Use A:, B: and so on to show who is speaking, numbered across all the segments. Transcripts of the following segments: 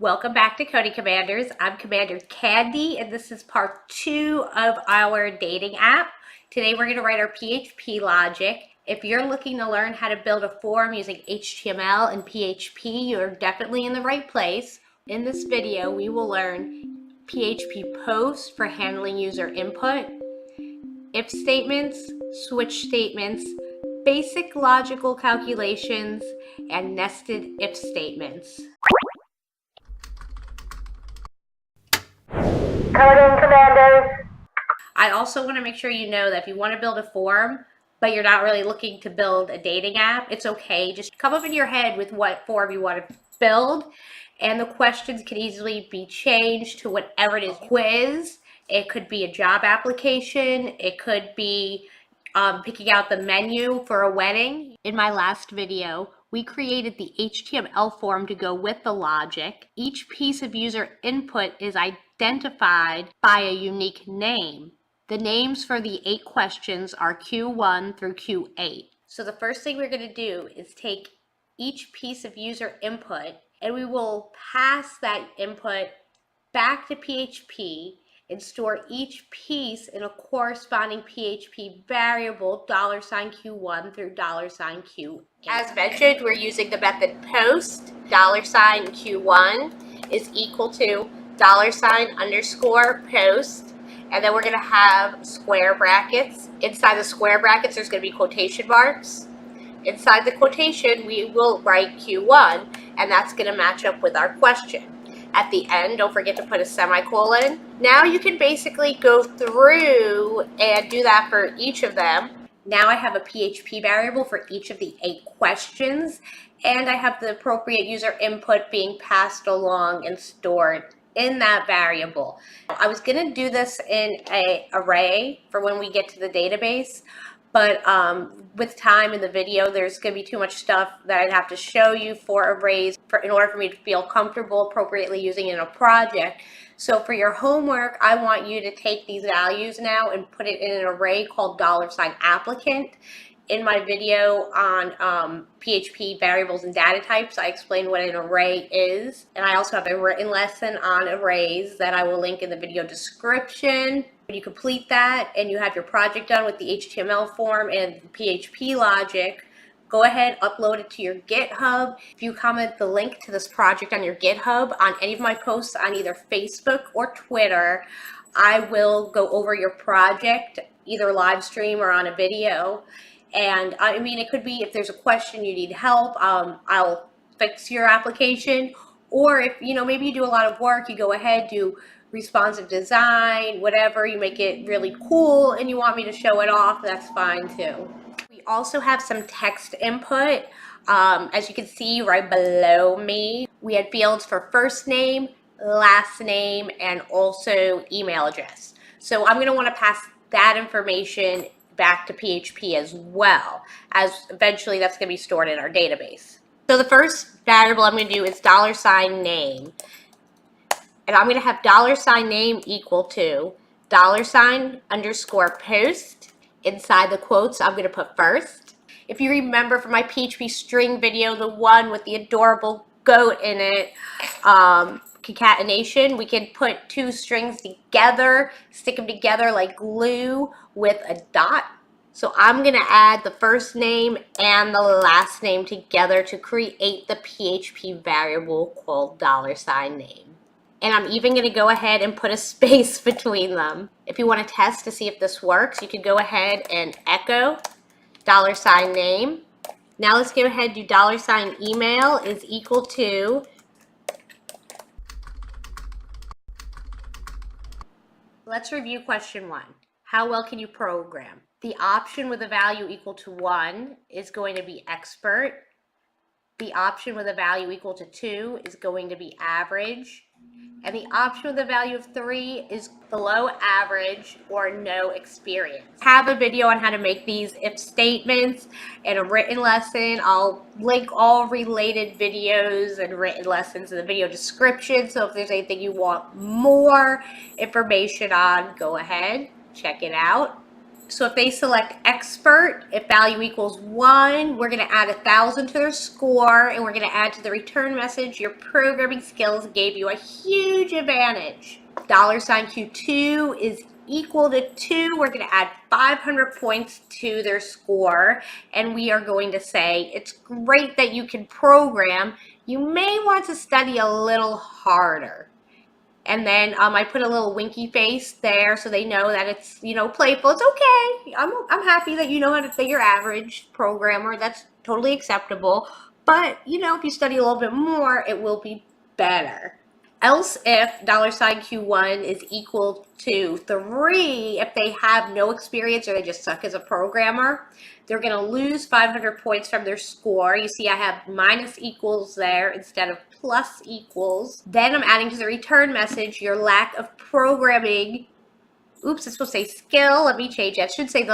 A: Welcome back to Coding Commanders. I'm Commander Candy, and this is part 2 of our dating app. Today we're going to write our PHP logic. If you're looking to learn how to build a form using HTML and PHP, you're definitely in the right place. In this video, we will learn PHP POST for handling user input, if statements, switch statements, basic logical calculations, and nested if statements.
B: Coding Commanders.
A: I also want to make sure you know that if you want to build a form, but you're not really looking to build a dating app, it's okay. Just come up in your head with what form you want to build, and the questions can easily be changed to whatever it is. Quiz, it could be a job application, it could be picking out the menu for a wedding. In my last video, we created the HTML form to go with the logic. Each piece of user input is identified by a unique name. The names for the 8 questions are Q1 through Q8. So the first thing we're going to do is take each piece of user input and we will pass that input back to PHP and store each piece in a corresponding PHP variable $Q1 through $Q8. As mentioned, we're using the method post. $Q1 is equal to $_post, and then we're going to have square brackets. Inside the square brackets, there's going to be quotation marks. Inside the quotation, we will write Q1, and that's going to match up with our question. At the end, don't forget to put a semicolon. Now you can basically go through and do that for each of them. Now I have a PHP variable for each of the 8 questions, and I have the appropriate user input being passed along and stored in that variable. I was going to do this in an array for when we get to the database, but with time in the video, there's going to be too much stuff that I'd have to show you for arrays in order for me to feel comfortable appropriately using it in a project. So for your homework, I want you to take these values now and put it in an array called $applicant. In my video on PHP variables and data types, I explain what an array is. And I also have a written lesson on arrays that I will link in the video description. When you complete that and you have your project done with the HTML form and the PHP logic, go ahead, upload it to your GitHub. If you comment the link to this project on your GitHub on any of my posts on either Facebook or Twitter, I will go over your project, either live stream or on a video. And I mean, it could be if there's a question you need help, I'll fix your application. Or if, maybe you do a lot of work, you go ahead, do responsive design, whatever, you make it really cool and you want me to show it off, that's fine too. We also have some text input. As you can see right below me, we had fields for first name, last name, and also email address. So I'm going to want to pass that information back to PHP as well, as eventually that's going to be stored in our database. So the first variable I'm going to do is $name. And I'm going to have $name equal to $_post. Inside the quotes, I'm going to put first. If you remember from my PHP string video, the one with the adorable goat in it, concatenation, we can put 2 strings together, stick them together like glue with a dot. So I'm going to add the first name and the last name together to create the PHP variable called $name. And I'm even going to go ahead and put a space between them. If you want to test to see if this works, you could go ahead and echo $name. Now let's go ahead and do $email is equal to. Let's review question 1. How well can you program? The option with a value equal to 1 is going to be expert. The option with a value equal to 2 is going to be average. And the option with a value of 3 is below average or no experience. I have a video on how to make these if statements and a written lesson. I'll link all related videos and written lessons in the video description. So if there's anything you want more information on, go ahead, check it out. So if they select expert, if value equals 1, we're going to add 1,000 to their score, and we're going to add to the return message, your programming skills gave you a huge advantage. $Q2 is equal to 2. We're going to add 500 points to their score, and we are going to say, it's great that you can program. You may want to study a little harder. And then I put a little winky face there so they know that it's, you know, playful. It's okay. I'm happy that you know how to say you're average programmer. That's totally acceptable. But, you know, if you study a little bit more, it will be better. Else if $Q1 is equal to 3, if they have no experience or they just suck as a programmer, they're going to lose 500 points from their score. You see I have minus equals there instead of plus equals. Then I'm adding to the return message your lack of programming. Oops, it's supposed to say skill. Let me change that. It should say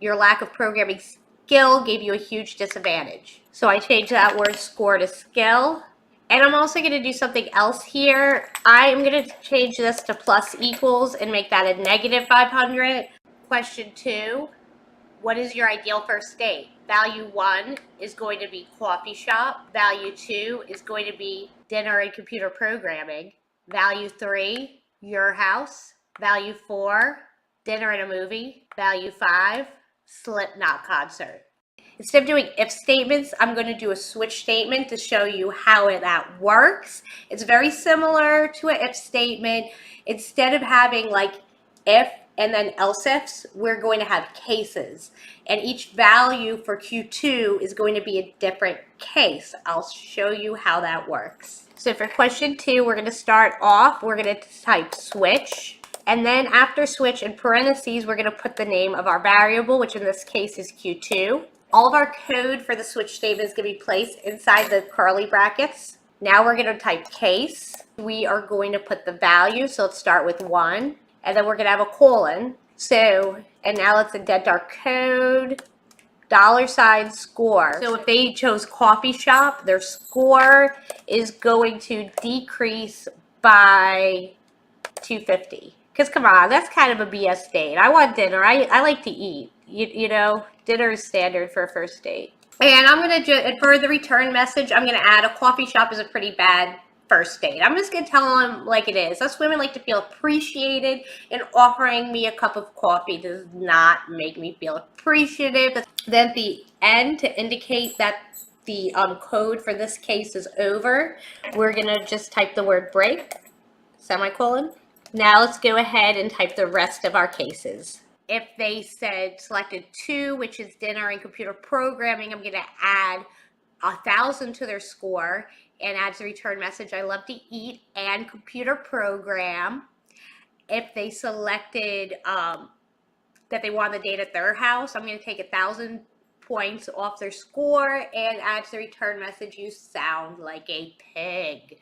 A: your lack of programming skill gave you a huge disadvantage. So I changed that word score to skill. And I'm also going to do something else here. I am going to change this to plus equals and make that a negative 500. Question 2, what is your ideal first date? Value 1 is going to be coffee shop. Value 2 is going to be dinner and computer programming. Value 3, your house. Value 4, dinner and a movie. Value 5, Slipknot concert. Instead of doing if statements, I'm going to do a switch statement to show you how that works. It's very similar to an if statement. Instead of having like if and then else ifs, we're going to have cases. And each value for Q2 is going to be a different case. I'll show you how that works. So for question 2, we're going to start off, we're going to type switch. And then after switch in parentheses, we're going to put the name of our variable, which in this case is Q2. All of our code for the switch statement is going to be placed inside the curly brackets. Now we're going to type case. We are going to put the value, so let's start with 1. And then we're going to have a colon. So, and now let's indent our code. $score. So if they chose coffee shop, their score is going to decrease by 250. Because come on, that's kind of a BS date. I want dinner. I like to eat. You know, dinner is standard for a first date. And I'm going to, for the return message, I'm going to add a coffee shop is a pretty bad first date. I'm just going to tell them like it is. Us women like to feel appreciated, and offering me a cup of coffee does not make me feel appreciative. Then at the end, to indicate that the code for this case is over, we're going to just type the word break, semicolon. Now let's go ahead and type the rest of our cases. If they said selected 2, which is dinner and computer programming, I'm going to add 1,000 to their score and add to the return message, I love to eat and computer program. If they selected that they want the date at their house, I'm going to take 1,000 points off their score and add to the return message, you sound like a pig.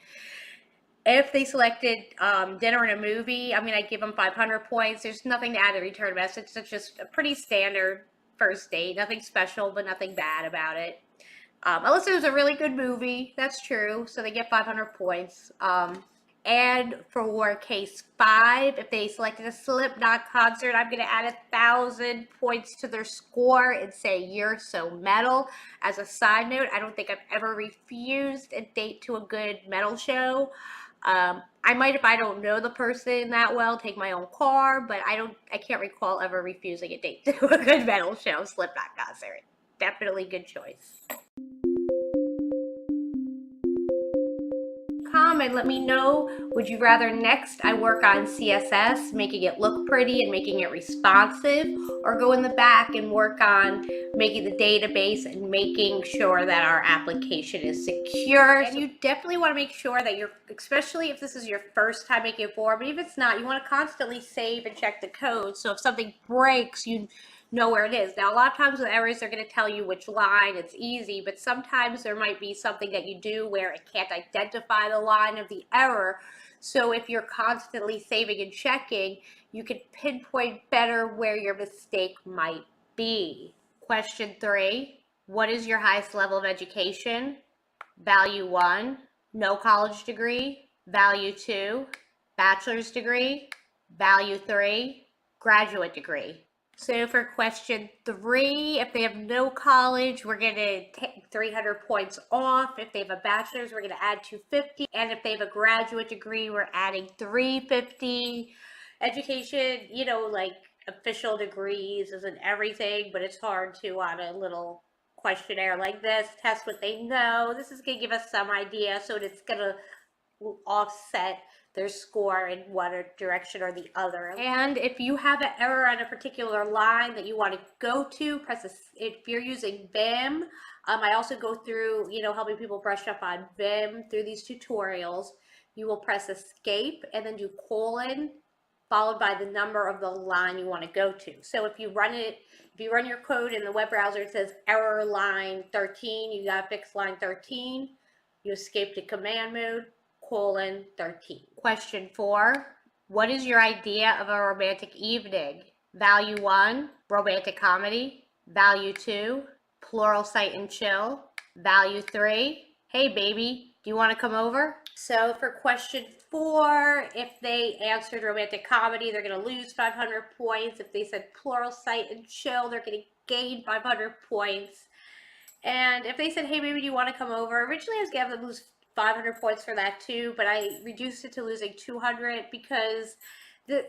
A: If they selected dinner and a movie, I'm going to give them 500 points. There's nothing to add to the return message. It's just a pretty standard first date. Nothing special, but nothing bad about it. Unless it was a really good movie. That's true. So they get 500 points. And for case 5, if they selected a Slipknot concert, I'm going to add 1,000 points to their score and say, you're so metal. As a side note, I don't think I've ever refused a date to a good metal show. I might, if I don't know the person that well, take my own car, but I can't recall ever refusing a date to a good metal show, Slipknot concert. Definitely good choice. Comment, let me know, would you rather next I work on CSS, making it look pretty and making it responsive, or go in the back and work on making the database and making sure that our application is secure. And you definitely want to make sure that you're, especially if this is your first time making a form, but if it's not, you want to constantly save and check the code, so if something breaks, you know where it is. Now, a lot of times with errors, they're going to tell you which line. It's easy, but sometimes there might be something that you do where it can't identify the line of the error. So if you're constantly saving and checking, you can pinpoint better where your mistake might be. Question 3, what is your highest level of education? Value 1, no college degree. Value 2, bachelor's degree. Value 3, graduate degree. So for question 3, if they have no college, we're going to take 300 points off. If they have a bachelor's, we're going to add 250. And if they have a graduate degree, we're adding 350. Education, you know, like official degrees isn't everything, but it's hard to, on a little questionnaire like this, test what they know. This is going to give us some idea, so it's going to offset their score in one direction or the other. And if you have an error on a particular line that you want to go to, if you're using Vim, I also go through, you know, helping people brush up on Vim through these tutorials. You will press escape and then do colon followed by the number of the line you want to go to. So if you run your code in the web browser, it says error line 13, you got to fix line 13. You escape to command mode, colon 13. Question 4, what is your idea of a romantic evening? Value 1, romantic comedy. Value 2, plural sight and chill. Value 3, hey baby, do you want to come over? So for question 4, if they answered romantic comedy, they're going to lose 500 points. If they said plural sight and chill, they're going to gain 500 points. And if they said, hey baby, do you want to come over? Originally I was going to have them lose 500 points for that too, but I reduced it to losing 200 because the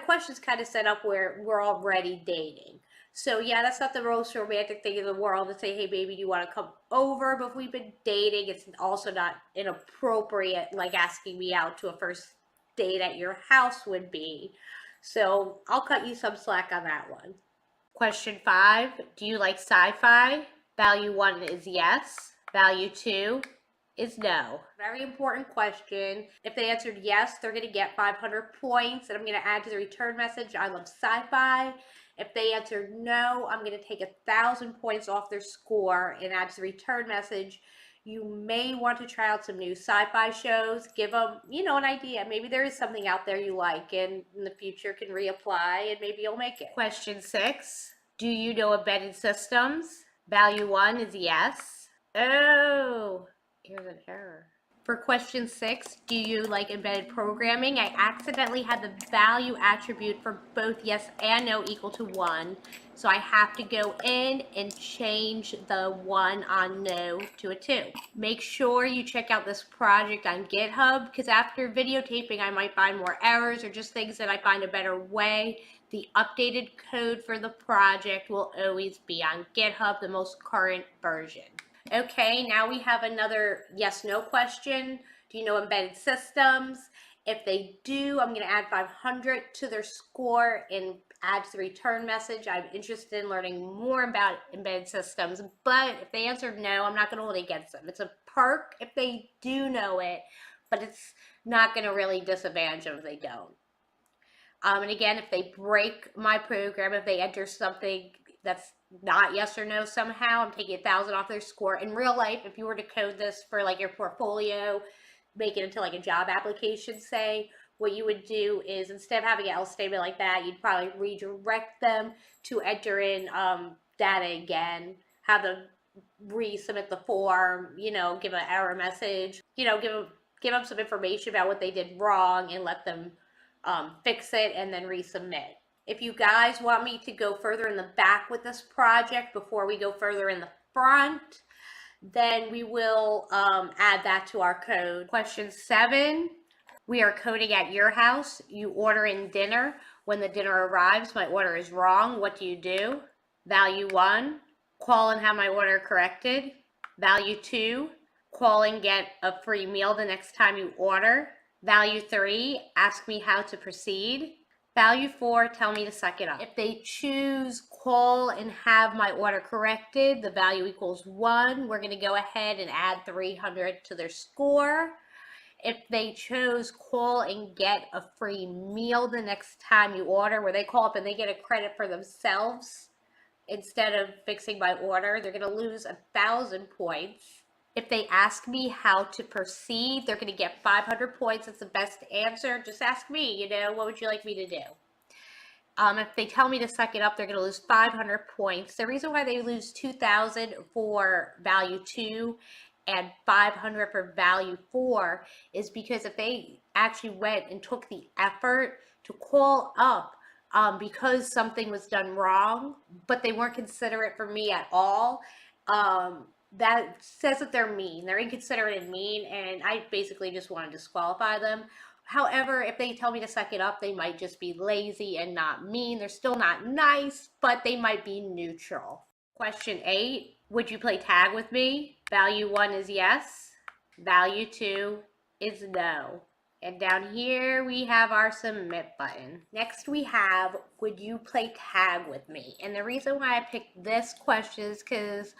A: question's kind of set up where we're already dating. So yeah, that's not the most romantic thing in the world to say, hey baby, do you want to come over? But if we've been dating, it's also not inappropriate like asking me out to a first date at your house would be. So I'll cut you some slack on that one. Question 5, do you like sci-fi? Value 1 is yes. Value 2 is no. Very important question. If they answered yes, they're going to get 500 points, and I'm going to add to the return message, I love sci-fi. If they answered no, I'm going to take 1,000 points off their score and add to the return message, you may want to try out some new sci-fi shows. Give them, you know, an idea. Maybe there is something out there you like, and in the future can reapply, and maybe you'll make it. Question 6, do you know embedded systems? Value 1 is yes. Oh, here's an error. For question 6, do you like embedded programming? I accidentally had the value attribute for both yes and no equal to 1. So I have to go in and change the 1 on no to a 2. Make sure you check out this project on GitHub, because after videotaping I might find more errors or just things that I find a better way. The updated code for the project will always be on GitHub, the most current version. Okay, now we have another yes-no question. Do you know embedded systems? If they do, I'm going to add 500 to their score and add to the return message. I'm interested in learning more about embedded systems, but if they answered no, I'm not going to hold it against them. It's a perk if they do know it, but it's not going to really disadvantage them if they don't. And again, if they break my program, if they enter something that's not yes or no somehow, I'm taking 1,000 off their score. In real life, if you were to code this for like your portfolio, make it into like a job application, say, what you would do is instead of having an else statement like that, you'd probably redirect them to enter in data again, have them resubmit the form, you know, give an error message, you know, give them some information about what they did wrong and let them fix it and then resubmit. If you guys want me to go further in the back with this project before we go further in the front, then we will add that to our code. Question 7, we are coding at your house. You order in dinner. When the dinner arrives, my order is wrong. What do you do? Value 1, call and have my order corrected. Value 2, call and get a free meal the next time you order. Value 3, ask me how to proceed. Value 4, tell me to suck it up. If they choose call and have my order corrected, the value equals 1. We're going to go ahead and add 300 to their score. If they chose call and get a free meal the next time you order, where they call up and they get a credit for themselves instead of fixing my order, they're going to lose 1,000 points. If they ask me how to proceed, they're going to get 500 points. That's the best answer. Just ask me, you know, what would you like me to do? If they tell me to suck it up, they're going to lose 500 points. The reason why they lose 2,000 for value 2 and 500 for value 4 is because if they actually went and took the effort to call up because something was done wrong, but they weren't considerate for me at all. That says that they're mean. They're inconsiderate and mean, and I basically just want to disqualify them. However, if they tell me to suck it up, they might just be lazy and not mean. They're still not nice, but they might be neutral. Question 8, would you play tag with me? Value 1 is yes. Value 2 is no. And down here we have our submit button. Next we have, would you play tag with me? And the reason why I picked this question is because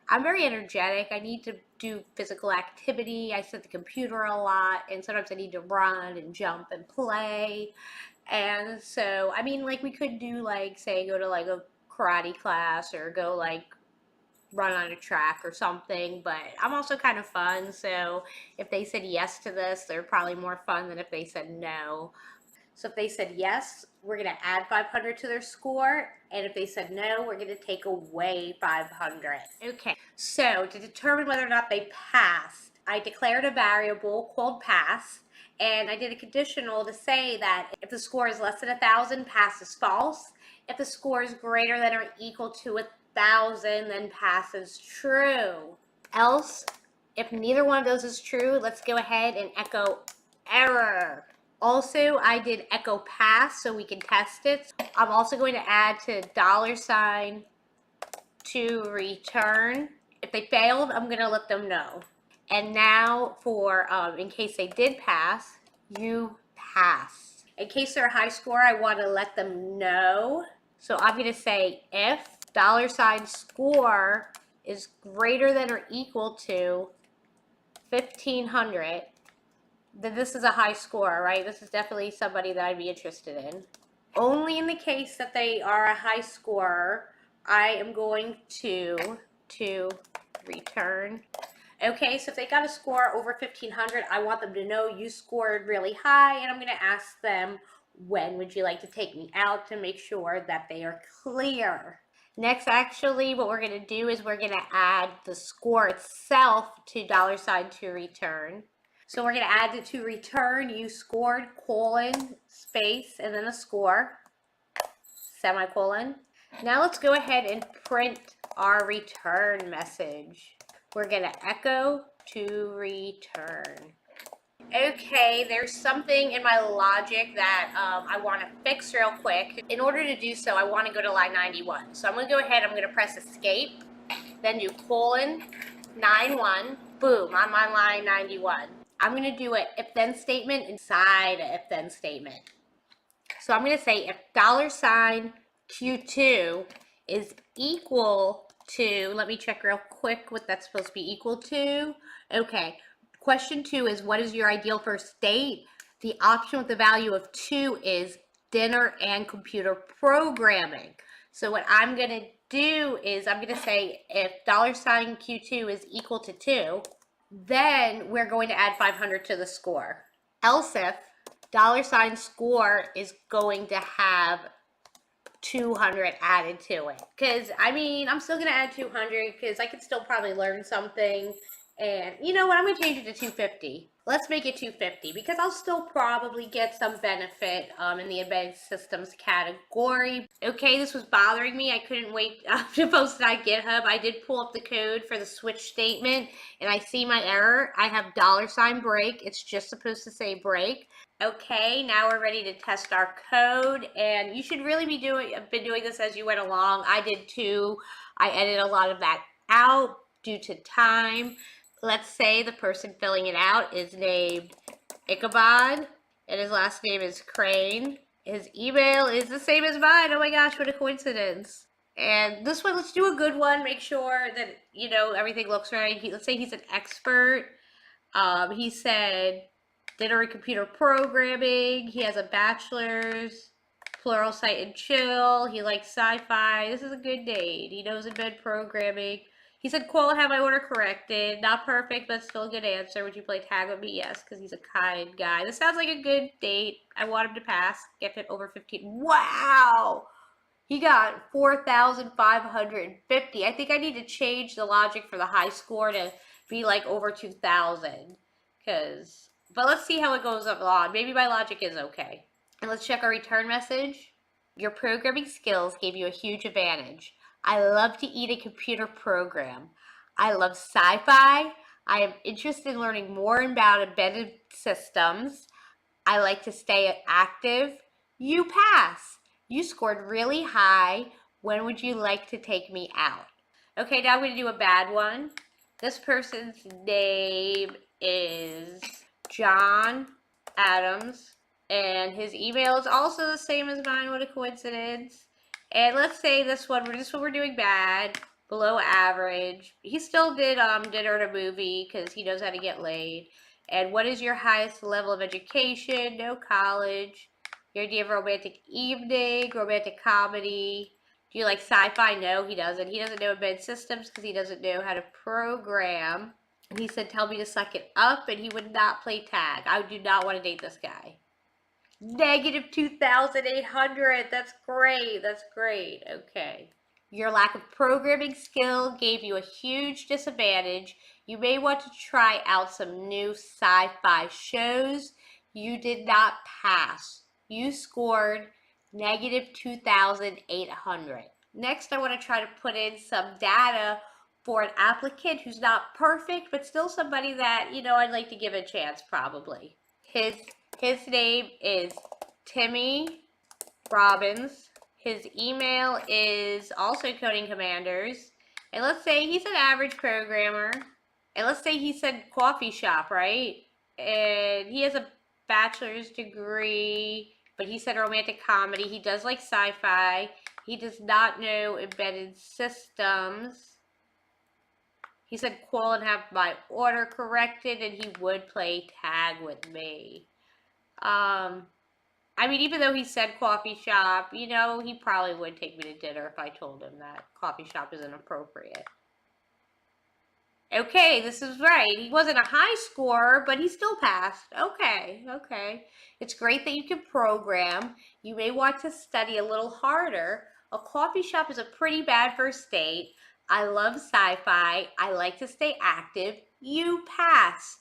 A: I'm very energetic. I need to do physical activity. I sit at the computer a lot, and sometimes I need to run and jump and play. And so, I mean, like, we could do, like, say, go to, like, a karate class or go, like, run on a track or something, but I'm also kind of fun, so if they said yes to this, they're probably more fun than if they said no. So if they said yes, we're going to add 500 to their score, and if they said no, we're going to take away 500. Okay, so to determine whether or not they passed, I declared a variable called pass, and I did a conditional to say that if the score is less than 1,000, pass is false. If the score is greater than or equal to 1,000, then pass is true. Else, if neither one of those is true, let's go ahead and echo error. Also, I did echo pass so we can test it. I'm also going to add to $ to return. If they failed, I'm going to let them know. And now for, in case they did pass, you pass. In case they're a high score, I want to let them know. So I'm going to say if $score is greater than or equal to 1,500, then this is a high score, right? This is definitely somebody that I'd be interested in. Only in the case that they are a high scorer, I am going to return. Okay, so if they got a score over 1,500, I want them to know you scored really high, and I'm going to ask them, when would you like to take me out, to make sure that they are clear. Next, actually, what we're going to do is we're going to add the score itself to $ to return. So we're going to add the to return, you scored, colon, space, and then the score, semicolon. Now let's go ahead and print our return message. We're going to echo to return. Okay, there's something in my logic that I want to fix real quick. In order to do so, I want to go to line 91. So I'm going to go ahead, I'm going to press escape, then do colon 91, boom, I'm on line 91. I'm going to do an if-then statement inside an if-then statement. So I'm going to say if $Q2 is equal to, let me check real quick what that's supposed to be equal to. Okay, question 2 is, what is your ideal first date? The option with the value of 2 is dinner and computer programming. So what I'm going to do is I'm going to say if $Q2 is equal to 2, then we're going to add 500 to the score. Else if $score is going to have 200 added to it. Because, I mean, I'm still going to add 200 because I could still probably learn something. And you know what? I'm going to change it to 250. Let's make it 250 because I'll still probably get some benefit in the advanced systems category. Okay, this was bothering me. I couldn't wait to post it on GitHub. I did pull up the code for the switch statement and I see my error. I have $break. It's just supposed to say break. Okay, now we're ready to test our code, and you should really be doing this as you went along. I did too. I edited a lot of that out due to time. Let's say the person filling it out is named Ichabod, and his last name is Crane. His email is the same as mine. Oh my gosh, what a coincidence. And this one, let's do a good one. Make sure that, you know, everything looks right. Let's say he's an expert. He said dinner and computer programming. He has a bachelor's, Pluralsight and chill. He likes sci-fi. This is a good date. He knows embed programming. He said, cool, have my order corrected. Not perfect, but still a good answer. Would you play tag with me? Yes, because he's a kind guy. This sounds like a good date. I want him to pass. Get it over 15. Wow! He got 4,550. I think I need to change the logic for the high score to be like over 2,000. But let's see how it goes along. Maybe my logic is okay. And let's check our return message. Your programming skills gave you a huge advantage. I love to eat a computer program. I love sci-fi. I am interested in learning more about embedded systems. I like to stay active. You pass. You scored really high. When would you like to take me out? Okay, now I'm going to do a bad one. This person's name is John Adams, and his email is also the same as mine. What a coincidence. And let's say this one we're doing bad, below average. He still did dinner and a movie because he knows how to get laid. And what is your highest level of education? No college. Your idea of romantic evening, romantic comedy. Do you like sci-fi? No, he doesn't. He doesn't know embedded systems because he doesn't know how to program. And he said, tell me to suck it up, and he would not play tag. I do not want to date this guy. Negative 2,800. That's great. That's great. Okay. Your lack of programming skill gave you a huge disadvantage. You may want to try out some new sci-fi shows. You did not pass. You scored negative 2,800. Next, I want to try to put in some data for an applicant who's not perfect, but still somebody that, I'd like to give a chance probably. His name is Timmy Robbins. His email is also Coding Commanders. And let's say he's an average programmer. And let's say he said coffee shop, right? And he has a bachelor's degree, but he said romantic comedy. He does like sci-fi. He does not know embedded systems. He said call and have my order corrected, and he would play tag with me. I mean, even though he said coffee shop, he probably would take me to dinner if I told him that coffee shop isn't appropriate. Okay, this is right. He wasn't a high scorer, but he still passed. Okay. It's great that you can program. You may want to study a little harder. A coffee shop is a pretty bad first date. I love sci-fi. I like to stay active. You pass.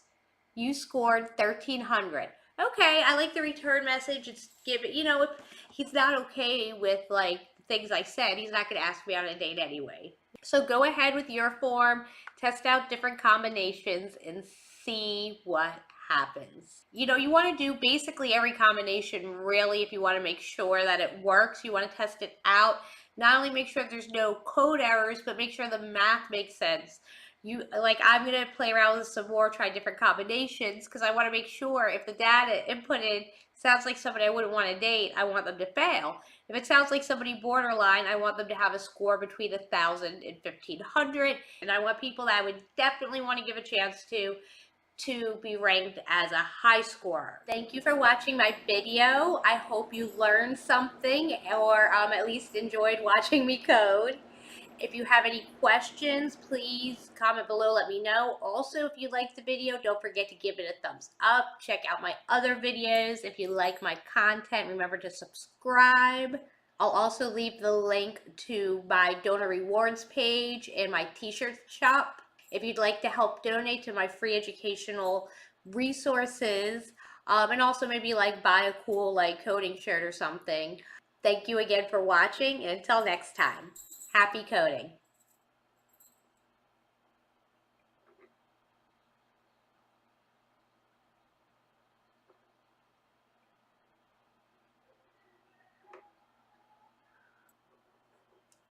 A: You scored 1,300. Okay, I like the return message. It's given, if he's not okay with like things I said, he's not going to ask me on a date anyway. So go ahead with your form, test out different combinations, and see what happens. You want to do basically every combination really if you want to make sure that it works. You want to test it out. Not only make sure there's no code errors, but make sure the math makes sense. I'm going to play around with some more, try different combinations, because I want to make sure if the data inputted sounds like somebody I wouldn't want to date, I want them to fail. If it sounds like somebody borderline, I want them to have a score between 1,000 and 1,500. And I want people that I would definitely want to give a chance to be ranked as a high scorer. Thank you for watching my video. I hope you learned something or at least enjoyed watching me code. If you have any questions, please comment below, let me know. Also, if you liked the video, don't forget to give it a thumbs up. Check out my other videos. If you like my content, remember to subscribe. I'll also leave the link to my donor rewards page and my t-shirt shop. If you'd like to help donate to my free educational resources, and also maybe buy a cool coding shirt or something. Thank you again for watching, and until next time. Happy coding.